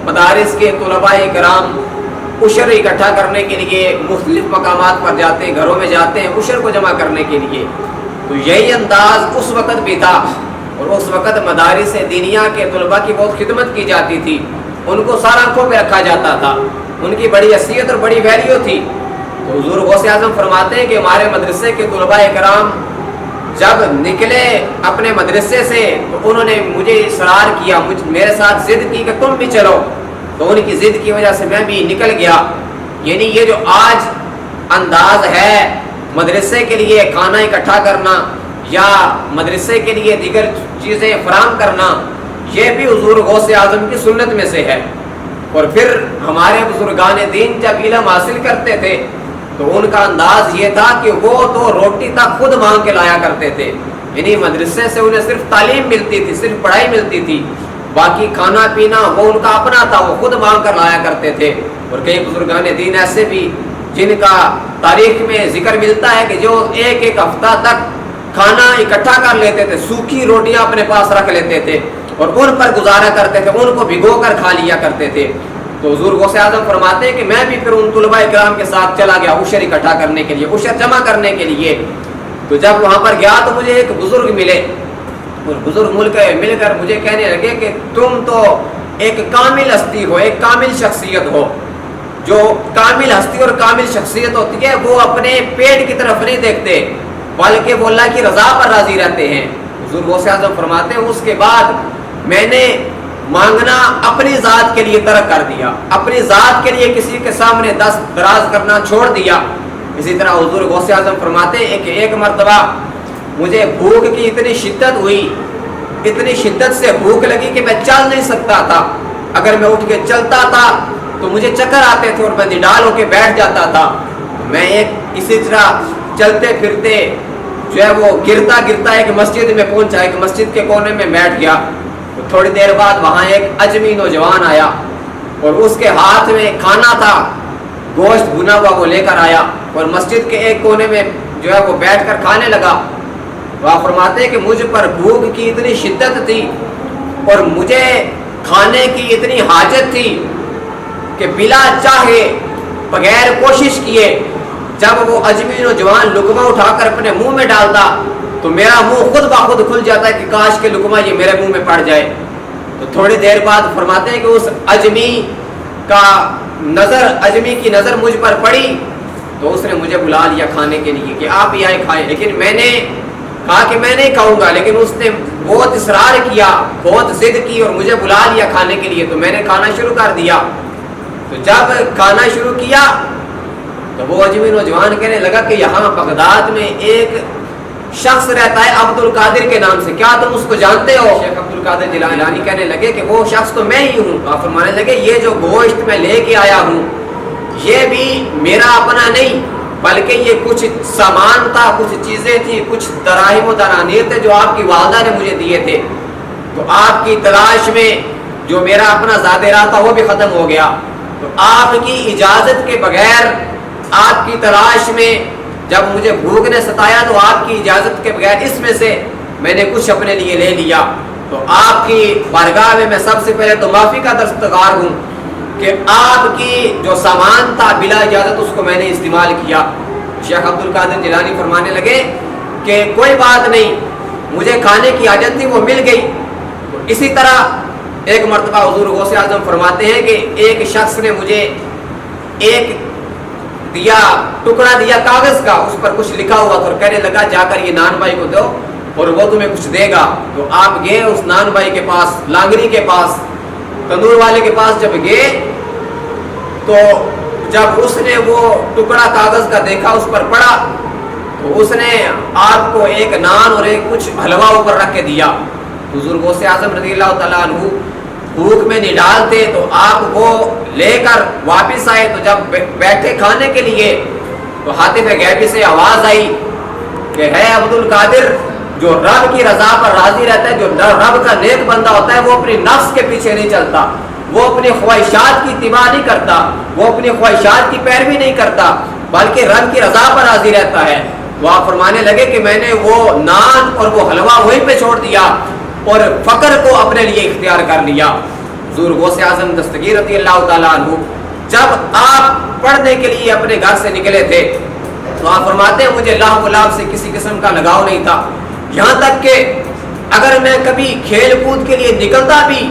مدارس کے طلباء کرام عشر اکٹھا کرنے کے لیے مختلف مقامات پر جاتے ہیں، گھروں میں جاتے ہیں عشر کو جمع کرنے کے لیے، تو یہی انداز اس وقت بھی تھا، اور اس وقت مدارس دینیہ کے طلباء کی بہت خدمت کی جاتی تھی، ان کو سارا آنکھوں پہ رکھا جاتا تھا، ان کی بڑی حیثیت اور بڑی ویلیو تھی۔ تو حضور غوث اعظم فرماتے ہیں کہ ہمارے مدرسے کے طلباء کرام جب نکلے اپنے مدرسے سے تو انہوں نے مجھے اصرار کیا، میرے ساتھ ضد کی کہ تم بھی چلو، تو ان کی ضد کی وجہ سے میں بھی نکل گیا۔ یعنی یہ جو آج انداز ہے مدرسے کے لیے کھانا اکٹھا کرنا یا مدرسے کے لیے دیگر چیزیں فراہم کرنا، یہ بھی حضور غوث اعظم کی سنت میں سے ہے۔ اور پھر ہمارے بزرگان دین جب علم حاصل کرتے تھے تو ان کا انداز یہ تھا کہ وہ تو روٹی تک خود مانگ کے لایا کرتے تھے، یعنی مدرسے سے انہیں صرف تعلیم ملتی تھی، صرف پڑھائی ملتی تھی، باقی کھانا پینا وہ ان کا اپنا تھا، وہ خود مانگ کر لایا کرتے تھے۔ اور کئی بزرگان دین ایسے بھی جن کا تاریخ میں ذکر ملتا ہے کہ جو ایک ایک ہفتہ تک کھانا اکٹھا کر لیتے تھے، سوکھی روٹیاں اپنے پاس رکھ لیتے تھے اور ان پر گزارا کرتے تھے، ان کو بھگو کر کھا لیا کرتے تھے۔ تو حضور غوث اعظم فرماتے ہیں کہ میں بھی پھر ان طلباء کرام کے ساتھ چلا گیا عشر اکٹھا کرنے کے لیے، عشر جمع کرنے کے لیے۔ تو جب وہاں پر گیا تو مجھے ایک بزرگ ملے، اور بزرگ مل کر مجھے کہنے لگے کہ تم تو ایک کامل ہستی ہو، ایک کامل شخصیت ہو۔ جو کامل ہستی اور کامل شخصیت ہوتی ہے وہ اپنے پیٹ کی طرف نہیں دیکھتے بلکہ وہ اللہ کی رضا پر راضی رہتے ہیں۔ حضور غوث اعظم فرماتے ہیں اس کے بعد میں نے مانگنا اپنی ذات کے لیے ترک کر دیا، اپنی ذات کے لیے کسی کے سامنے دست دراز کرنا چھوڑ دیا۔ اسی طرح حضور غوث اعظم فرماتے ہیں کہ ایک مرتبہ مجھے بھوک کی اتنی شدت ہوئی، اتنی شدت سے بھوک لگی کہ میں چل نہیں سکتا تھا، اگر میں اٹھ کے چلتا تھا تو مجھے چکر آتے تھے اور میں نڈال ہو کے بیٹھ جاتا تھا۔ میں ایک اسی طرح چلتے پھرتے جو ہے وہ گرتا گرتا ایک مسجد میں پہنچا، ایک مسجد کے کونے میں بیٹھ گیا۔ تھوڑی دیر بعد وہاں ایک اجمی نوجوان آیا اور اس کے ہاتھ میں کھانا تھا، گوشت بھنا ہوا وہ لے کر آیا اور مسجد کے ایک کونے میں جو ہے وہ بیٹھ کر کھانے لگا۔ وہ فرماتے ہیں کہ مجھ پر بھوک کی اتنی شدت تھی اور مجھے کھانے کی اتنی حاجت تھی کہ بلا چاہے بغیر کوشش کیے جب وہ اجمی نوجوان لقمہ اٹھا کر اپنے منہ میں ڈالتا تو میرا منہ خود بخود کھل جاتا ہے کہ کاش کے لقمہ یہ میرے منہ میں پڑ جائے۔ تو تھوڑی دیر بعد فرماتے ہیں کہ اس اجمی کی نظر مجھ پر پڑی تو اس نے مجھے بلا لیا کھانے کے لیے کہ آپ یہ آئے کھائیں، لیکن میں نے کہا کہ میں نہیں کھاؤں گا، لیکن اس نے بہت اصرار کیا، بہت ضد کی اور مجھے بلا لیا کھانے کے لیے، تو میں نے کھانا شروع کر دیا۔ تو جب کھانا شروع کیا تو وہ اجمی نوجوان کہنے لگا کہ یہاں بغداد میں ایک شخص رہتا ہے عبد القادر کے نام سے، کیا تم اس کو جانتے ہو؟ شیخ عبد القادر جیلانی کہنے لگے کہ وہ شخص تو میں ہی ہوں۔ آپ فرمانے لگے یہ جو گوشت میں لے کے آیا ہوں یہ بھی میرا اپنا نہیں بلکہ یہ کچھ سامان تھا، کچھ چیزیں تھی، کچھ دراہم و دنانیر تھے جو آپ کی والدہ نے مجھے دیے تھے، تو آپ کی تلاش میں جو میرا اپنا زاد راہ تھا وہ بھی ختم ہو گیا، تو آپ کی اجازت کے بغیر آپ کی تلاش میں جب مجھے بھوک نے ستایا تو آپ کی اجازت کے بغیر اس میں سے میں نے کچھ اپنے لیے لے لیا، تو آپ کی بارگاہ میں سب سے پہلے تو معافی کا دستگار ہوں کہ آپ کی جو سامان تھا بلا اجازت اس کو میں نے استعمال کیا۔ شیخ عبد القادر جیلانی فرمانے لگے کہ کوئی بات نہیں، مجھے کھانے کی حاجت تھی وہ مل گئی۔ اسی طرح ایک مرتبہ حضور غوث اعظم فرماتے ہیں کہ ایک شخص نے مجھے ایک ٹکڑا دیا کاغذ کا، اس پر کچھ لکھا ہوا تھا اور کہنے لگا جا کر یہ نان بھائی کو دو اور وہ تمہیں کچھ دے گا۔ تو آپ گئے اس نان بھائی کے پاس، لانگری کے پاس، تندور والے کے پاس جب گئے تو جب اس نے وہ ٹکڑا کاغذ کا دیکھا، اس پر پڑھا تو اس نے آپ کو ایک نان اور ایک کچھ حلوہ اوپر رکھ کے دیا۔ حضور غوث اعظم رضی اللہ تعالیٰ عنہ بھوک میں نڈال تھے تو آپ وہ لے کر واپس آئے، تو جب بیٹھے کھانے کے لیے تو حاطب غیبی سے آواز آئی کہ ہے عبد القادر، جو رب کی رضا پر راضی رہتا ہے، جو رب کا نیک بندہ ہوتا ہے وہ اپنی نفس کے پیچھے نہیں چلتا، وہ اپنی خواہشات کی اتباع نہیں کرتا، وہ اپنی خواہشات کی پیروی نہیں کرتا بلکہ رب کی رضا پر راضی رہتا ہے۔ وہ آپ فرمانے لگے کہ میں نے وہ نان اور وہ حلوہ وہیں پہ چھوڑ دیا اور فقر کو اپنے لیے اختیار کر لیا۔ حضور غوث اعظم دستگیر رضی اللہ تعالیٰ عنہ جب آپ پڑھنے کے لیے اپنے گھر سے نکلے تھے تو آپ فرماتے ہیں مجھے لاہ غلاب سے کسی قسم کا لگاؤ نہیں تھا، یہاں تک کہ اگر میں کبھی کھیل کود کے لیے نکلتا بھی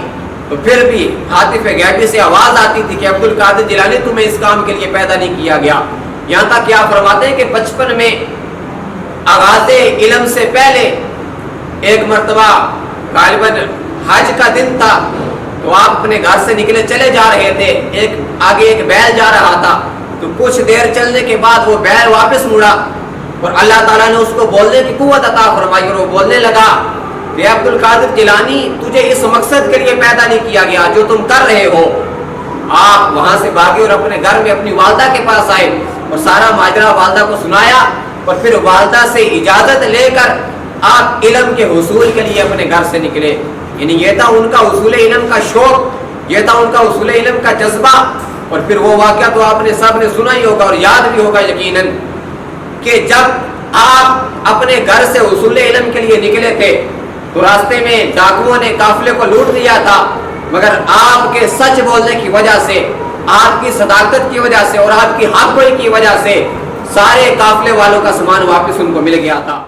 تو پھر بھی ہاتف غیبی سے آواز آتی تھی کہ عبد القادر جیلانی تمہیں اس کام کے لیے پیدا نہیں کیا گیا۔ یہاں تک کہ آپ فرماتے ہیں کہ بچپن میں آغاز علم سے پہلے ایک مرتبہ غالباً حج کا دن تھا تو آپ اپنے گھر سے نکلے چلے جا رہے تھے، آگے ایک بیل جا رہا تھا تو کچھ دیر چلنے کے بعد وہ بیل واپس مڑا اور اللہ تعالیٰ نے اس کو بولنے کی قوت عطا فرمائی اور وہ بولنے لگا کہ عبد القادر جیلانی تجھے اس مقصد کے لیے پیدا نہیں کیا گیا جو تم کر رہے ہو۔ آپ وہاں سے بھاگے اور اپنے گھر میں اپنی والدہ کے پاس آئے اور سارا ماجرا والدہ کو سنایا اور پھر والدہ سے اجازت لے کر آپ علم کے حصول کے لیے اپنے گھر سے نکلے۔ یعنی یہ تھا ان کا حصول علم کا شوق، یہ تھا ان کا حصول علم کا جذبہ۔ اور پھر وہ واقعہ تو آپ نے سب نے سنا ہی ہوگا اور یاد بھی ہوگا یقیناً کہ جب آپ اپنے گھر سے حصول علم کے لیے نکلے تھے تو راستے میں ڈاکوؤں نے قافلے کو لوٹ لیا تھا، مگر آپ کے سچ بولنے کی وجہ سے، آپ کی صداقت کی وجہ سے اور آپ کی حق گوئی کی وجہ سے سارے قافلے والوں کا سامان واپس ان کو مل گیا تھا۔